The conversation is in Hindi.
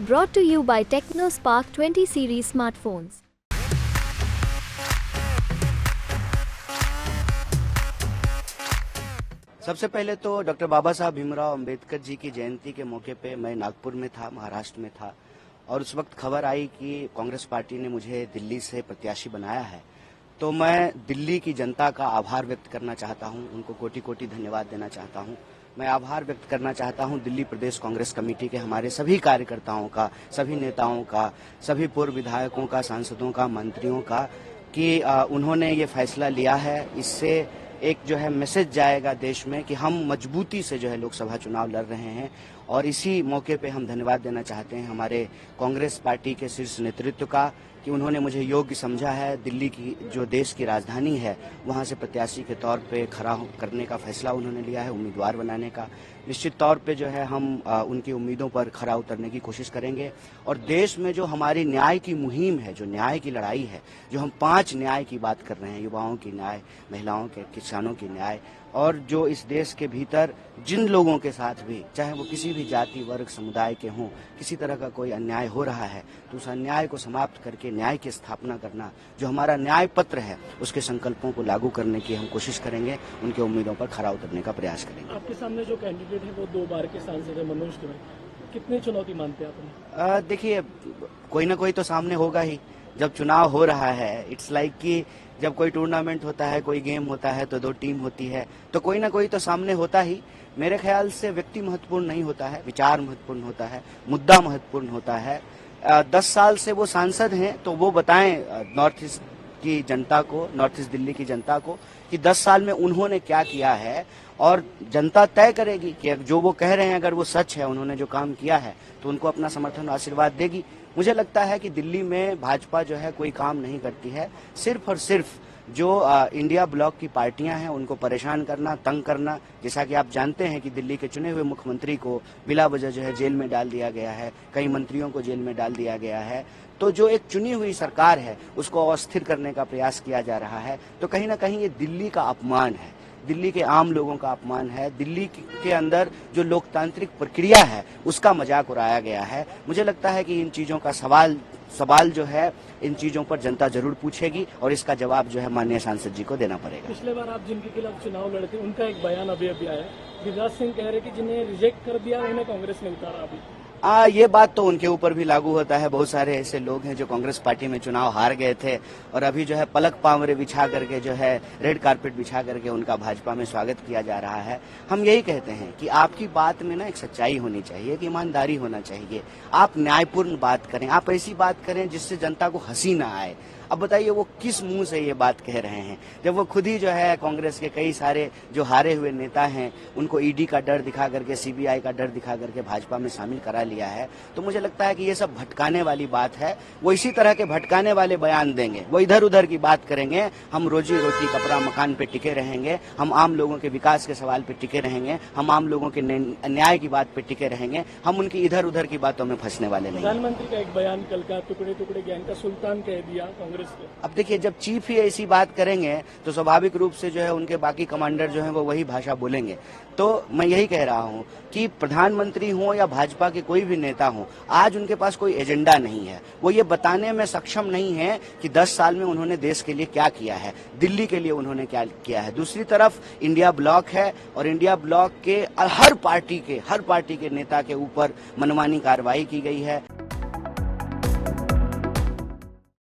Brought to you by TechnoSpark 20 series smartphones. सबसे पहले तो डॉक्टर बाबा साहब भीमराव अंबेडकर जी की जयंती के मौके पे मैं नागपुर में था, महाराष्ट्र में था, और उस वक्त खबर आई कि कांग्रेस पार्टी ने मुझे दिल्ली से प्रत्याशी बनाया है। तो मैं दिल्ली की जनता का आभार व्यक्त करना चाहता हूं, उनको कोटि कोटि धन्यवाद देना चाहता हूं। मैं आभार व्यक्त करना चाहता हूं दिल्ली प्रदेश कांग्रेस कमेटी के हमारे सभी कार्यकर्ताओं का, सभी नेताओं का, सभी पूर्व विधायकों का, सांसदों का, मंत्रियों का, कि उन्होंने ये फैसला लिया है। इससे एक जो है मैसेज जाएगा देश में कि हम मजबूती से जो है लोकसभा चुनाव लड़ रहे हैं। और इसी मौके पे हम धन्यवाद देना चाहते हैं हमारे कांग्रेस पार्टी के शीर्ष नेतृत्व का कि उन्होंने मुझे योग्य समझा है। दिल्ली की जो देश की राजधानी है वहां से प्रत्याशी के तौर पे खड़ा करने का फैसला उन्होंने लिया है, उम्मीदवार बनाने का। निश्चित तौर पे जो है हम उनकी उम्मीदों पर खरा उतरने की कोशिश करेंगे। और देश में जो हमारी न्याय की मुहिम है, जो न्याय की लड़ाई है, जो हम 5 न्याय की बात कर रहे हैं, युवाओं की न्याय, महिलाओं के, किसानों की न्याय, और जो इस देश के भीतर जिन लोगों के साथ भी, चाहे वो किसी भी जाति वर्ग समुदाय के हों, किसी तरह का कोई अन्याय हो रहा है तो उस अन्याय को समाप्त करके न्याय की स्थापना करना, जो हमारा न्याय पत्र है उसके संकल्पों को लागू करने की हम कोशिश करेंगे, उनके उम्मीदों पर खरा उतरने का प्रयास करेंगे। आपके सामने जो कैंडिडेट है वो 2 बार के सांसद है, मनोज तिवारी, कितनी चुनौती मानते हैं आप? देखिए, कोई ना कोई तो सामने होगा ही। जब चुनाव हो रहा है, इट्स लाइक कि जब कोई टूर्नामेंट होता है, कोई गेम होता है तो 2 टीम होती है, तो कोई ना कोई तो सामने होता ही। मेरे ख्याल से व्यक्ति महत्वपूर्ण नहीं होता है, विचार महत्वपूर्ण होता है, मुद्दा महत्वपूर्ण होता है। 10 साल से वो सांसद हैं तो वो बताएं नॉर्थ ईस्ट की जनता को, नॉर्थ ईस्ट दिल्ली की जनता को, कि 10 साल में उन्होंने क्या किया है। और जनता तय करेगी कि जो वो कह रहे हैं अगर वो सच है, उन्होंने जो काम किया है, तो उनको अपना समर्थन और आशीर्वाद देगी। मुझे लगता है कि दिल्ली में भाजपा जो है कोई काम नहीं करती है, सिर्फ और सिर्फ जो इंडिया ब्लॉक की पार्टियां हैं उनको परेशान करना, तंग करना। जैसा कि आप जानते हैं कि दिल्ली के चुने हुए मुख्यमंत्री को बिला वजह जो है जेल में डाल दिया गया है, कई मंत्रियों को जेल में डाल दिया गया है। तो जो एक चुनी हुई सरकार है उसको अस्थिर करने का प्रयास किया जा रहा है। तो कहीं ना कहीं ये दिल्ली का अपमान है, दिल्ली के आम लोगों का अपमान है, दिल्ली के अंदर जो लोकतांत्रिक प्रक्रिया है उसका मजाक उड़ाया गया है। मुझे लगता है कि इन चीजों का सवाल जो है इन चीजों पर जनता जरूर पूछेगी और इसका जवाब जो है माननीय सांसद जी को देना पड़ेगा। पिछले बार आप जिनके खिलाफ चुनाव लड़ते उनका एक बयान अभी आया, गिरिराज सिंह कह रहे कि जिन्हें रिजेक्ट कर दिया उन्हें कांग्रेस ने उतारा। अभी ये बात तो उनके ऊपर भी लागू होता है। बहुत सारे ऐसे लोग हैं जो कांग्रेस पार्टी में चुनाव हार गए थे और अभी जो है पलक पावरे बिछा करके, जो है रेड कारपेट बिछा करके उनका भाजपा में स्वागत किया जा रहा है। हम यही कहते हैं कि आपकी बात में ना एक सच्चाई होनी चाहिए, कि ईमानदारी होना चाहिए। आप न्यायपूर्ण बात करें, आप ऐसी बात करें जिससे जनता को हंसी ना आए। अब बताइए वो किस मुंह से ये बात कह रहे हैं, जब वो खुद ही जो है कांग्रेस के कई सारे जो हारे हुए नेता हैं उनको ईडी का डर दिखा करके, सीबीआई का डर दिखा करके भाजपा में शामिल करा लिया है। तो मुझे लगता है कि ये सब भटकाने वाली बात है। वो इसी तरह के भटकाने वाले बयान देंगे, वो इधर उधर की बात करेंगे। हम रोजी रोटी, कपड़ा मकान पे टिके रहेंगे, हम आम लोगों के विकास के सवाल पे टिके रहेंगे, हम आम लोगों के न्याय की बात पे टिके रहेंगे। हम उनकी इधर उधर की बातों में फंसने वाले नहीं। प्रधानमंत्री का एक बयान कल का, टुकड़े टुकड़े ज्ञान का सुल्तान कह दिया कांग्रेस को। अब देखिए, जब चीफ ही ऐसी बात करेंगे तो स्वाभाविक रूप से जो है उनके बाकी कमांडर जो है वो वही भाषा बोलेंगे। तो मैं यही कह रहा हूं कि प्रधानमंत्री हो या भाजपा के कोई भी नेता हो, आज उनके पास कोई एजेंडा नहीं है। वो ये बताने में सक्षम नहीं है कि 10 साल में उन्होंने देश के लिए क्या किया है, दिल्ली के लिए उन्होंने क्या किया है। दूसरी तरफ इंडिया ब्लॉक है और इंडिया ब्लॉक के हर पार्टी के नेता के ऊपर मनमानी कार्रवाई की गई है।